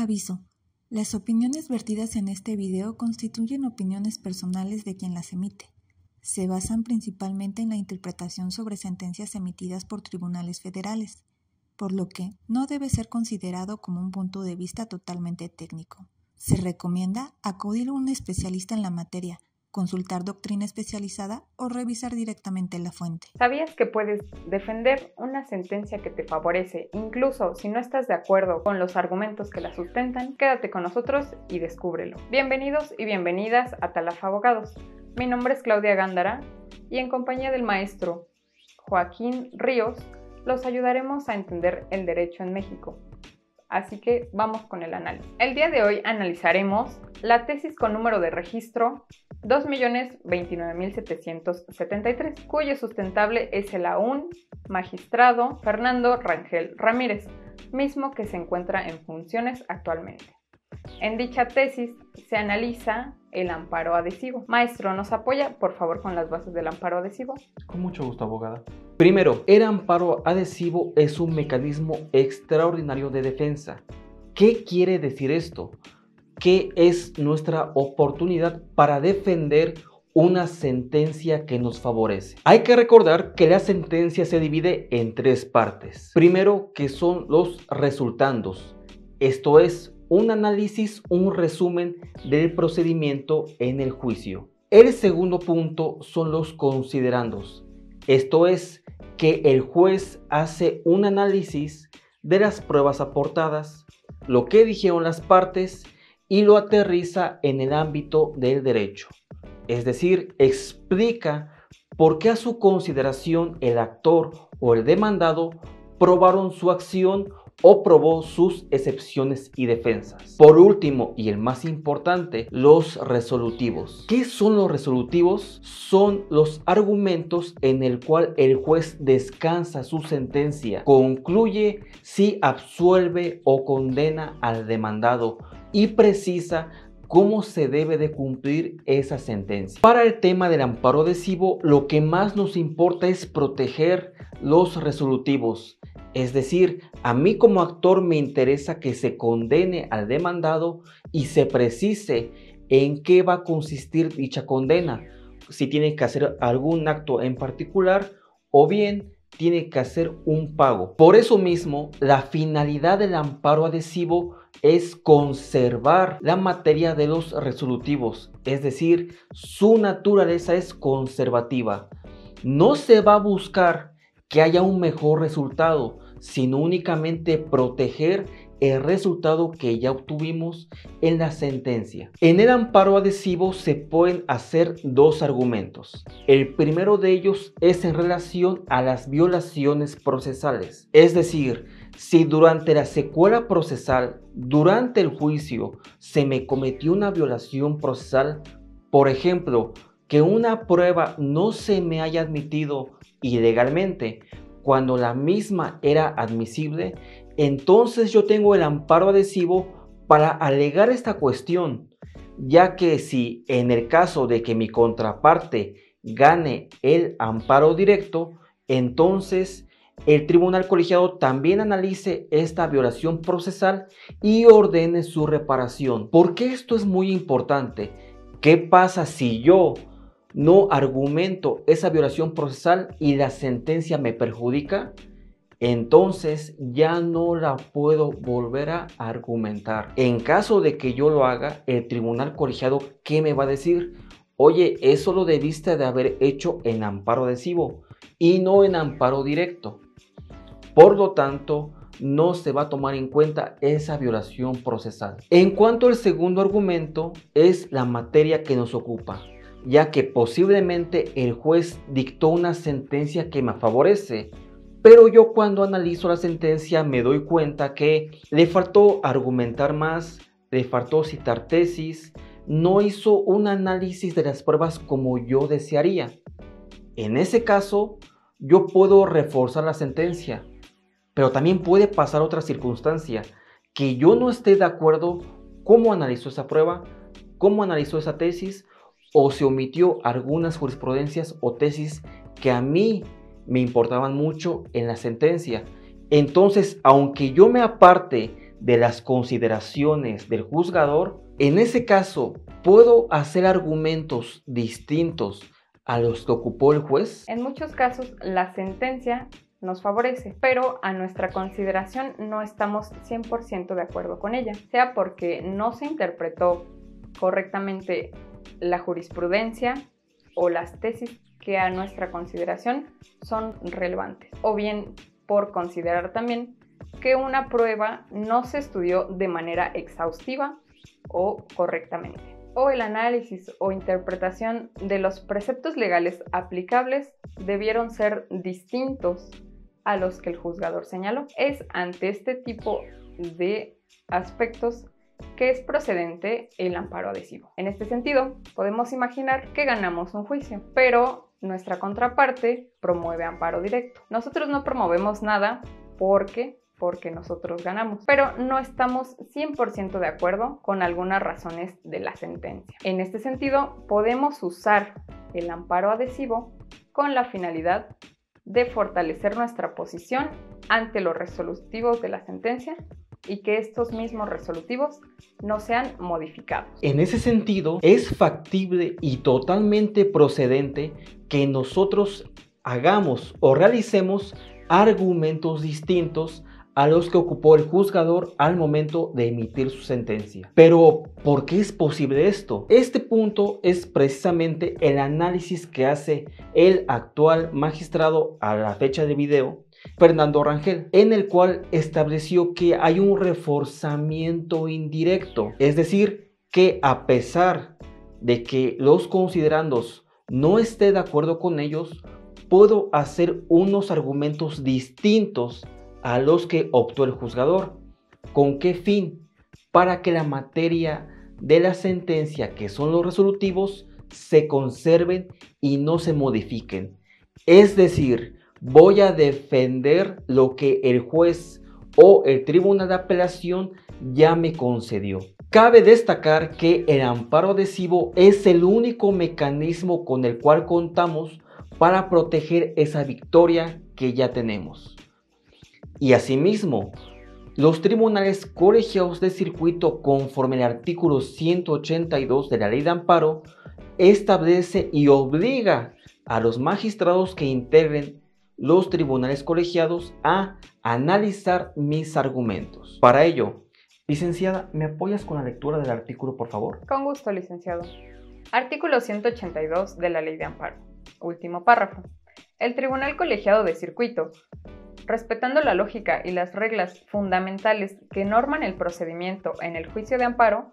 Aviso. Las opiniones vertidas en este video constituyen opiniones personales de quien las emite. Se basan principalmente en la interpretación sobre sentencias emitidas por tribunales federales, por lo que no debe ser considerado como un punto de vista totalmente técnico. Se recomienda acudir a un especialista en la materia, consultar doctrina especializada o revisar directamente la fuente. ¿Sabías que puedes defender una sentencia que te favorece, incluso si no estás de acuerdo con los argumentos que la sustentan? Quédate con nosotros y descúbrelo. Bienvenidos y bienvenidas a Talaf Abogados. Mi nombre es Claudia Gándara y en compañía del maestro Joaquín Ríos los ayudaremos a entender el derecho en México. Así que vamos con el análisis. El día de hoy analizaremos la tesis con número de registro 2.029.773, cuyo sustentable es el aún magistrado Fernando Rangel Ramírez, mismo que se encuentra en funciones actualmente. En dicha tesis se analiza el amparo adhesivo. Maestro, ¿nos apoya por favor con las bases del amparo adhesivo? Con mucho gusto, abogada. Primero, el amparo adhesivo es un mecanismo extraordinario de defensa. ¿Qué quiere decir esto? Que es nuestra oportunidad para defender una sentencia que nos favorece. Hay que recordar que la sentencia se divide en tres partes. Primero, que son los resultandos. Esto es un análisis, un resumen del procedimiento en el juicio. El segundo punto son los considerandos. Esto es que el juez hace un análisis de las pruebas aportadas, lo que dijeron las partes y lo aterriza en el ámbito del derecho. Es decir, explica por qué a su consideración el actor o el demandado probaron su acción o probó sus excepciones y defensas. Por último, y el más importante, los resolutivos. ¿Qué son los resolutivos? Son los argumentos en el cual el juez descansa su sentencia, concluye si absuelve o condena al demandado y precisa cómo se debe de cumplir esa sentencia. Para el tema del amparo adhesivo, lo que más nos importa es proteger los resolutivos. Es decir, a mí como actor me interesa que se condene al demandado y se precise en qué va a consistir dicha condena. Si tiene que hacer algún acto en particular o bien tiene que hacer un pago. Por eso mismo, la finalidad del amparo adhesivo es conservar la materia de los resolutivos. Es decir, su naturaleza es conservativa. No se va a buscar que haya un mejor resultado, sino únicamente proteger el resultado que ya obtuvimos en la sentencia. En el amparo adhesivo se pueden hacer dos argumentos. El primero de ellos es en relación a las violaciones procesales. Es decir, si durante la secuela procesal, durante el juicio, se me cometió una violación procesal, por ejemplo, que una prueba no se me haya admitido ilegalmente, cuando la misma era admisible, entonces yo tengo el amparo adhesivo para alegar esta cuestión, ya que si en el caso de que mi contraparte gane el amparo directo, entonces el tribunal colegiado también analice esta violación procesal y ordene su reparación. ¿Por qué esto es muy importante? ¿Qué pasa si yo no argumento esa violación procesal y la sentencia me perjudica? Entonces ya no la puedo volver a argumentar. En caso de que yo lo haga, el tribunal colegiado, ¿qué me va a decir? Oye, eso lo debiste de haber hecho en amparo adhesivo y no en amparo directo. Por lo tanto, no se va a tomar en cuenta esa violación procesal. En cuanto al segundo argumento, es la materia que nos ocupa, ya que posiblemente el juez dictó una sentencia que me favorece, pero yo cuando analizo la sentencia me doy cuenta que le faltó argumentar más, le faltó citar tesis, no hizo un análisis de las pruebas como yo desearía. En ese caso, yo puedo reforzar la sentencia, pero también puede pasar otra circunstancia, que yo no esté de acuerdo cómo analizó esa prueba, cómo analizó esa tesis, o se omitió algunas jurisprudencias o tesis que a mí me importaban mucho en la sentencia. Entonces, aunque yo me aparte de las consideraciones del juzgador, en ese caso, ¿puedo hacer argumentos distintos a los que ocupó el juez? En muchos casos, la sentencia nos favorece, pero a nuestra consideración no estamos 100% de acuerdo con ella, sea porque no se interpretó correctamente la jurisprudencia o las tesis que a nuestra consideración son relevantes, o bien por considerar también que una prueba no se estudió de manera exhaustiva o correctamente, o el análisis o interpretación de los preceptos legales aplicables debieron ser distintos a los que el juzgador señaló. Es ante este tipo de aspectos que es procedente el amparo adhesivo. En este sentido, podemos imaginar que ganamos un juicio, pero nuestra contraparte promueve amparo directo. Nosotros no promovemos nada porque nosotros ganamos, pero no estamos 100% de acuerdo con algunas razones de la sentencia. En este sentido, podemos usar el amparo adhesivo con la finalidad de fortalecer nuestra posición ante los resolutivos de la sentencia y que estos mismos resolutivos no sean modificados. En ese sentido, es factible y totalmente procedente que nosotros hagamos o realicemos argumentos distintos a los que ocupó el juzgador al momento de emitir su sentencia. Pero, ¿por qué es posible esto? Este punto es precisamente el análisis que hace el actual magistrado a la fecha de video, Fernando Rangel, en el cual estableció que hay un reforzamiento indirecto, es decir, que a pesar de que los considerandos no esté de acuerdo con ellos, puedo hacer unos argumentos distintos a los que optó el juzgador. ¿Con qué fin? Para que la materia de la sentencia, que son los resolutivos, se conserven y no se modifiquen. Es decir, voy a defender lo que el juez o el tribunal de apelación ya me concedió. Cabe destacar que el amparo adhesivo es el único mecanismo con el cual contamos para proteger esa victoria que ya tenemos. Y asimismo, los tribunales colegiados de circuito, conforme al artículo 182 de la Ley de Amparo, establece y obliga a los magistrados que integren los tribunales colegiados a analizar mis argumentos. Para ello, licenciada, ¿me apoyas con la lectura del artículo, por favor? Con gusto, licenciado. Artículo 182 de la Ley de Amparo. Último párrafo. El tribunal colegiado de circuito, respetando la lógica y las reglas fundamentales que norman el procedimiento en el juicio de amparo,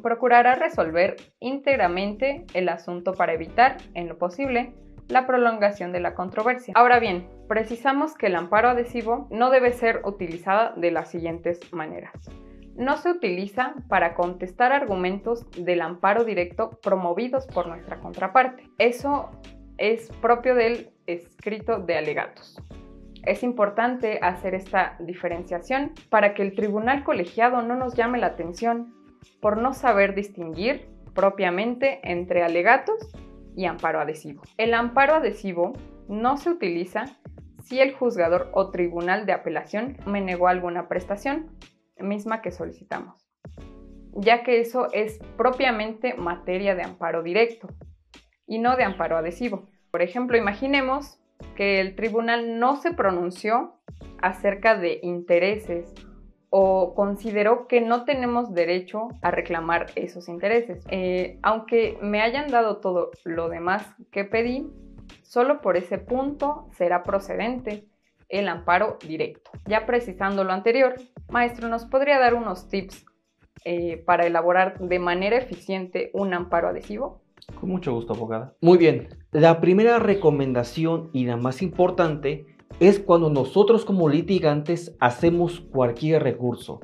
procurará resolver íntegramente el asunto para evitar, en lo posible, la prolongación de la controversia. Ahora bien, precisamos que el amparo adhesivo no debe ser utilizada de las siguientes maneras. No se utiliza para contestar argumentos del amparo directo promovidos por nuestra contraparte. Eso es propio del escrito de alegatos. Es importante hacer esta diferenciación para que el tribunal colegiado no nos llame la atención por no saber distinguir propiamente entre alegatos y amparo adhesivo. El amparo adhesivo no se utiliza si el juzgador o tribunal de apelación me negó alguna prestación misma que solicitamos, ya que eso es propiamente materia de amparo directo y no de amparo adhesivo. Por ejemplo, imaginemos que el tribunal no se pronunció acerca de intereses o consideró que no tenemos derecho a reclamar esos intereses. Aunque me hayan dado todo lo demás que pedí, solo por ese punto será procedente el amparo directo. Ya precisando lo anterior, maestro, ¿nos podría dar unos tips para elaborar de manera eficiente un amparo adhesivo? Con mucho gusto, abogada. Muy bien, la primera recomendación y la más importante es cuando nosotros como litigantes hacemos cualquier recurso,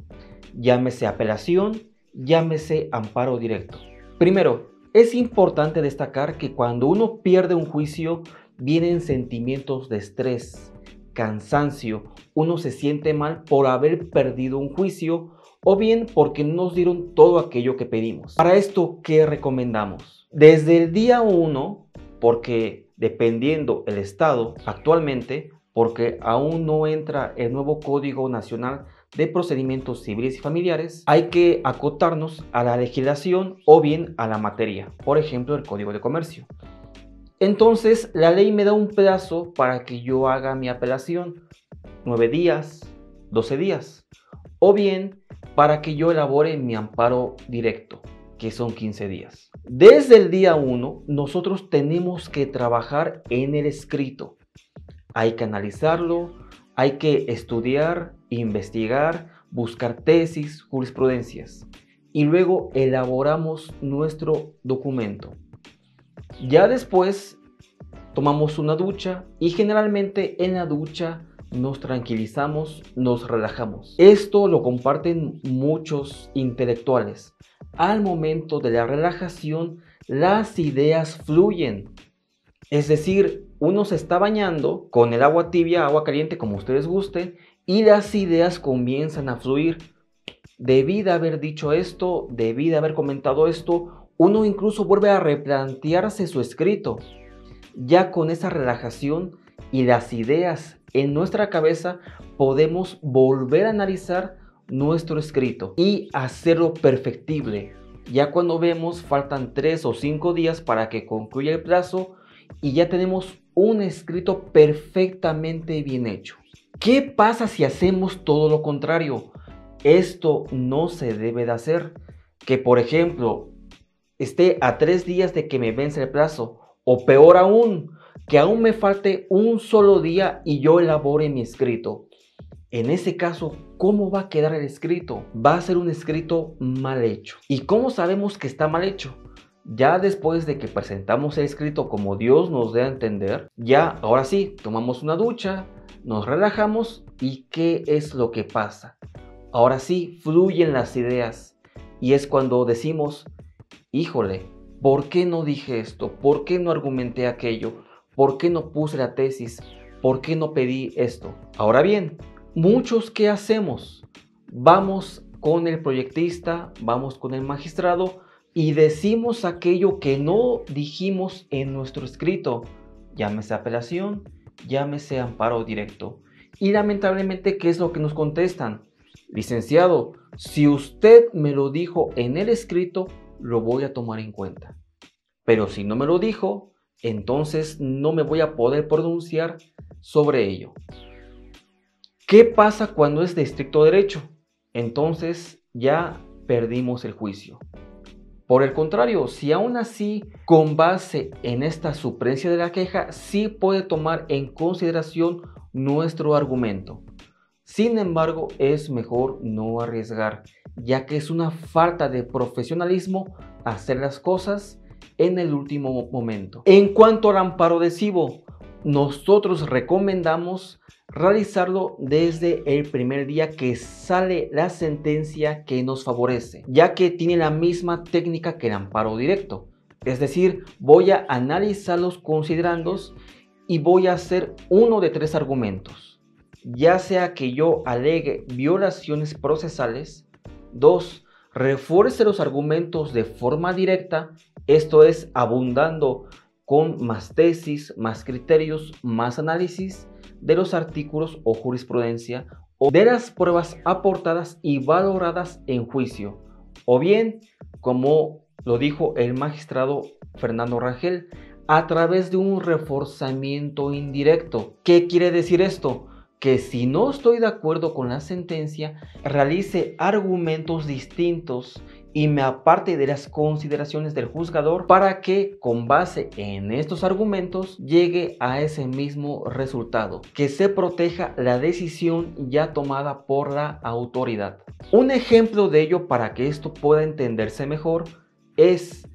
llámese apelación, llámese amparo directo. Primero, es importante destacar que cuando uno pierde un juicio vienen sentimientos de estrés, cansancio, uno se siente mal por haber perdido un juicio o bien porque no nos dieron todo aquello que pedimos. Para esto, ¿qué recomendamos? Desde el día 1, porque dependiendo el estado actualmente, porque aún no entra el nuevo Código Nacional de procedimientos civiles y familiares, hay que acotarnos a la legislación o bien a la materia, por ejemplo, el Código de Comercio. Entonces, la ley me da un plazo para que yo haga mi apelación, 9 días, 12 días, o bien para que yo elabore mi amparo directo, que son 15 días. Desde el día 1, nosotros tenemos que trabajar en el escrito. Hay que analizarlo, hay que estudiar, investigar, buscar tesis, jurisprudencias, y luego elaboramos nuestro documento. Ya después tomamos una ducha y generalmente en la ducha nos tranquilizamos, nos relajamos. Esto lo comparten muchos intelectuales. Al momento de la relajación, las ideas fluyen. Es decir, uno se está bañando con el agua tibia, agua caliente, como ustedes gusten, y las ideas comienzan a fluir. Debí de haber dicho esto, debí de haber comentado esto. Uno incluso vuelve a replantearse su escrito. Ya con esa relajación y las ideas en nuestra cabeza, podemos volver a analizar nuestro escrito y hacerlo perfectible. Ya cuando vemos faltan 3 o 5 días para que concluya el plazo y ya tenemos un escrito perfectamente bien hecho. ¿Qué pasa si hacemos todo lo contrario? Esto no se debe de hacer. Que por ejemplo esté a 3 días de que me vence el plazo, o peor aún, que aún me falte un solo día y yo elabore mi escrito. En ese caso, ¿cómo va a quedar el escrito? Va a ser un escrito mal hecho. ¿Y cómo sabemos que está mal hecho? Ya después de que presentamos el escrito como Dios nos dé a entender, ya ahora sí, tomamos una ducha, nos relajamos y ¿qué es lo que pasa? Ahora sí, fluyen las ideas y es cuando decimos, híjole, ¿por qué no dije esto? ¿Por qué no argumenté aquello? ¿Por qué no puse la tesis? ¿Por qué no pedí esto? Ahora bien, muchos, ¿qué hacemos? Vamos con el proyectista, vamos con el magistrado y decimos aquello que no dijimos en nuestro escrito. Llámese apelación, llámese amparo directo. Y lamentablemente, ¿qué es lo que nos contestan? Licenciado, si usted me lo dijo en el escrito, lo voy a tomar en cuenta. Pero si no me lo dijo, entonces no me voy a poder pronunciar sobre ello. ¿Qué pasa cuando es de estricto derecho? Entonces ya perdimos el juicio. Por el contrario, si aún así, con base en esta suplencia de la queja, sí puede tomar en consideración nuestro argumento. Sin embargo, es mejor no arriesgar, ya que es una falta de profesionalismo hacer las cosas en el último momento. En cuanto al amparo adhesivo, nosotros recomendamos realizarlo desde el primer día que sale la sentencia que nos favorece, ya que tiene la misma técnica que el amparo directo. Es decir, voy a analizar los considerandos y voy a hacer uno de 3 argumentos, ya sea que yo alegue violaciones procesales, 2, refuerce los argumentos de forma directa, esto es, abundando con más tesis, más criterios, más análisis de los artículos o jurisprudencia o de las pruebas aportadas y valoradas en juicio. O bien, como lo dijo el magistrado Fernando Rangel, a través de un reforzamiento indirecto. ¿Qué quiere decir esto? Que si no estoy de acuerdo con la sentencia, realice argumentos distintos y me aparte de las consideraciones del juzgador para que con base en estos argumentos llegue a ese mismo resultado, que se proteja la decisión ya tomada por la autoridad. Un ejemplo de ello para que esto pueda entenderse mejor es,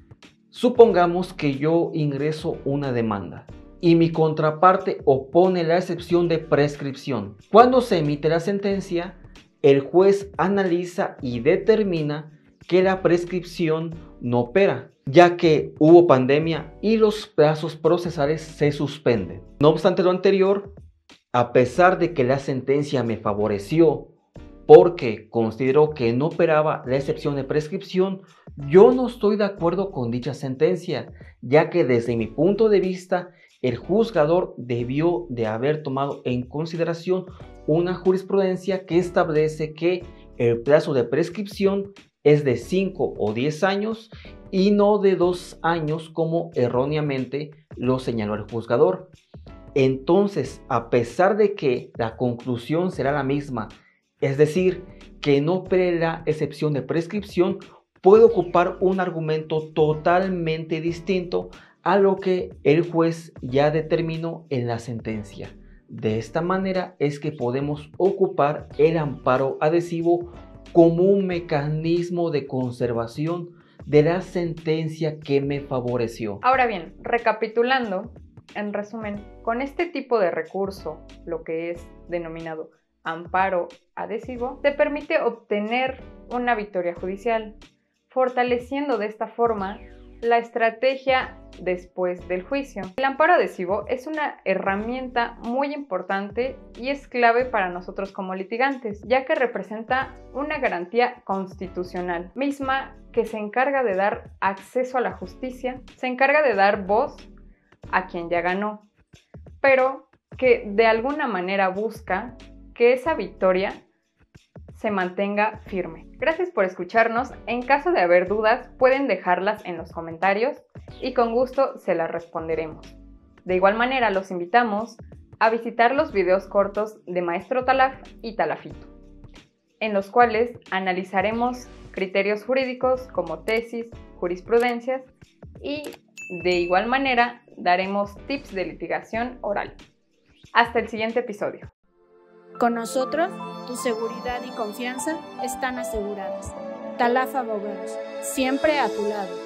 supongamos que yo ingreso una demanda y mi contraparte opone la excepción de prescripción. Cuando se emite la sentencia, el juez analiza y determina que la prescripción no opera, ya que hubo pandemia y los plazos procesales se suspenden. No obstante lo anterior, a pesar de que la sentencia me favoreció porque consideró que no operaba la excepción de prescripción, yo no estoy de acuerdo con dicha sentencia, ya que desde mi punto de vista el juzgador debió de haber tomado en consideración una jurisprudencia que establece que el plazo de prescripción es de 5 o 10 años y no de 2 años como erróneamente lo señaló el juzgador. Entonces, a pesar de que la conclusión será la misma, es decir, que no opere la excepción de prescripción, puede ocupar un argumento totalmente distinto a lo que el juez ya determinó en la sentencia. De esta manera es que podemos ocupar el amparo adhesivo como un mecanismo de conservación de la sentencia que me favoreció. Ahora bien, recapitulando, en resumen, con este tipo de recurso, lo que es denominado amparo adhesivo, te permite obtener una victoria judicial, fortaleciendo de esta forma la estrategia después del juicio. El amparo adhesivo es una herramienta muy importante y es clave para nosotros como litigantes, ya que representa una garantía constitucional, misma que se encarga de dar acceso a la justicia, se encarga de dar voz a quien ya ganó, pero que de alguna manera busca que esa victoria se mantenga firme. Gracias por escucharnos. En caso de haber dudas, pueden dejarlas en los comentarios y con gusto se las responderemos. De igual manera, los invitamos a visitar los videos cortos de Maestro Talaf y Talafito, en los cuales analizaremos criterios jurídicos como tesis, jurisprudencias y de igual manera daremos tips de litigación oral. Hasta el siguiente episodio. Con nosotros, tu seguridad y confianza están aseguradas. Talaf Abogados, siempre a tu lado.